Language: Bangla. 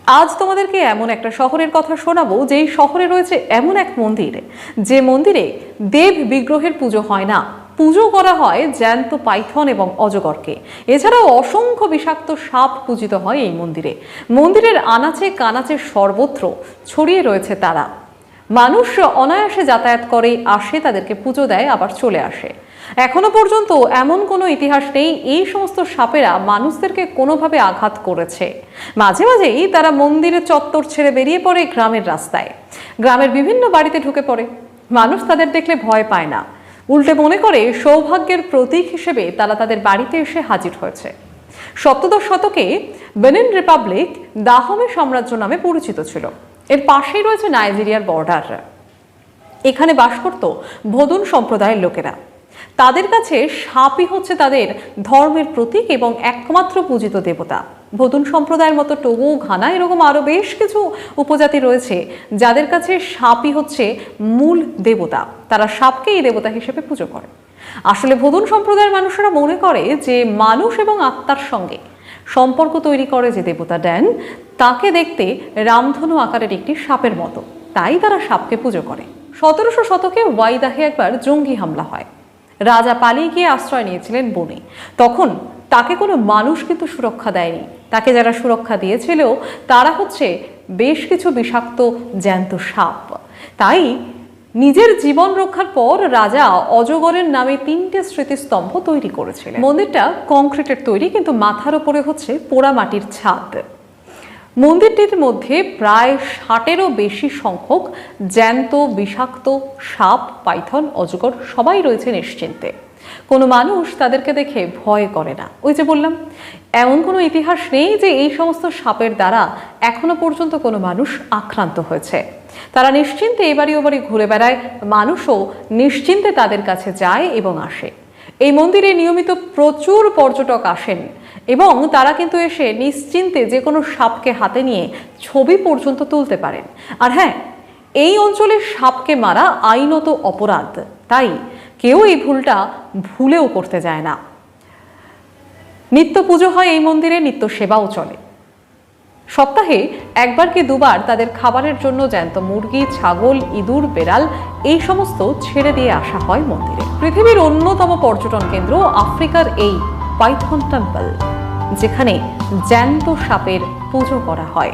আজ তোমাদেরকে এমন একটা শহরের কথা শোনাবো যেই শহরে রয়েছে এমন এক মন্দির, যে মন্দিরে দেব বিগ্রহের পুজো হয় না, পুজো করা হয় জ্যান্ত পাইথন এবং অজগরকে। এছাড়াও অসংখ্য বিষাক্ত সাপ পূজিত হয় এই মন্দিরে। মন্দিরের আনাচে কানাচে সর্বত্র ছড়িয়ে রয়েছে তারা। মানুষ অনায়াসে যাতায়াত করে, আসে, তাদেরকে পুজো দেয়, আবার চলে আসে। এখনো পর্যন্ত এমন কোনো ইতিহাস নেই এই সমস্ত সাপেরা মানুষদেরকে কোনোভাবে আঘাত করেছে। মাঝে মাঝেই তারা মন্দিরের চত্বর ছেড়ে বেরিয়ে পড়ে গ্রামের রাস্তায়, গ্রামের বিভিন্ন বাড়িতে ঢুকে পড়ে। মানুষ তাদের দেখলে ভয় পায় না, উল্টে মনে করে সৌভাগ্যের প্রতীক হিসেবে তারা তাদের বাড়িতে এসে হাজির হয়েছে। সপ্তদশ শতকে বেনিন রিপাবলিক দাহমে সাম্রাজ্য নামে পরিচিত ছিল। এর পাশেই রয়েছে নাইজেরিয়ার বর্ডার। এখানে বাস করত ভোদুন সম্প্রদায়ের লোকেরা। তাদের কাছে সাপই হচ্ছে তাদের ধর্মের প্রতীক এবং একমাত্র পূজিত দেবতা। ভোদুন সম্প্রদায়ের মতো টোগো, ঘানা, এরকম আরো বেশ কিছু উপজাতি রয়েছে যাদের কাছে সাপই হচ্ছে মূল দেবতা। তারা সাপকে এই দেবতা হিসেবে পুজো করে। আসলে ভোদুন সম্প্রদায়ের মানুষেরা মনে করে যে মানুষ এবং আত্মার সঙ্গে সম্পর্ক তৈরি করে যে দেবতা ড্যান, তাকে দেখতে রামধনু আকারের একটি সাপের মতো, তাই তারা সাপকে পুজো করে। 1700 শতকে ওয়াইদাহে একবার জঙ্গি হামলা হয়। রাজা পালিয়ে গিয়ে আশ্রয় নিয়েছিলেন বনে। তখন তাকে কোনো মানুষ কিন্তু সুরক্ষা দেয়নি। তাকে যারা সুরক্ষা দিয়েছিল তারা হচ্ছে বেশ কিছু বিষাক্ত জ্যান্ত সাপ। তাই নিজের জীবন রক্ষার পর রাজা অজগরের নামে 3টে স্মৃতিস্তম্ভ তৈরি করেছিলেন। মন্দিরটা কংক্রিটের তৈরি, কিন্তু মাথার উপরে হচ্ছে পোড়া মাটির ছাদ। মন্দিরটির মধ্যে প্রায় 60-এরও বেশি সংখ্যক জ্যান্ত বিষাক্ত সাপ, পাইথন, অজগর সবাই রয়েছে নিশ্চিন্তে। কোনো মানুষ তাদেরকে দেখে ভয় করে না। ওই যে বললাম, এমন কোনো ইতিহাস নেই যে এই সমস্ত সাপের দ্বারা এখনো পর্যন্ত কোনো মানুষ আক্রান্ত হয়েছে। তারা নিশ্চিন্তে এবাড়ি ওবাড়ি ঘুরে বেড়ায়, মানুষও নিশ্চিন্তে তাদের কাছে যায় এবং আসে। এই মন্দিরে নিয়মিত প্রচুর পর্যটক আসেন এবং তারা কিন্তু এসে নিশ্চিন্তে যে কোনো সাপকে হাতে নিয়ে ছবি পর্যন্ত তুলতে পারেন। আর হ্যাঁ, এই অঞ্চলে সাপকে মারা আইনত অপরাধ, তাই কেউ এই ভুলটা ভুলেও করতে যায় না। নিত্য পুজো হয় এই মন্দিরে, নিত্য সেবাও চলে। সপ্তাহে একবার কি দুবার তাদের খাবারের জন্য জ্যান্ত মুরগি, ছাগল, ইঁদুর, বেড়াল এই সমস্ত ছেড়ে দিয়ে আসা হয় মন্দিরে। পৃথিবীর অন্যতম পর্যটন কেন্দ্র আফ্রিকার এই পাইথন টেম্পল, যেখানে জ্যান্ত সাপের পুজো করা হয়।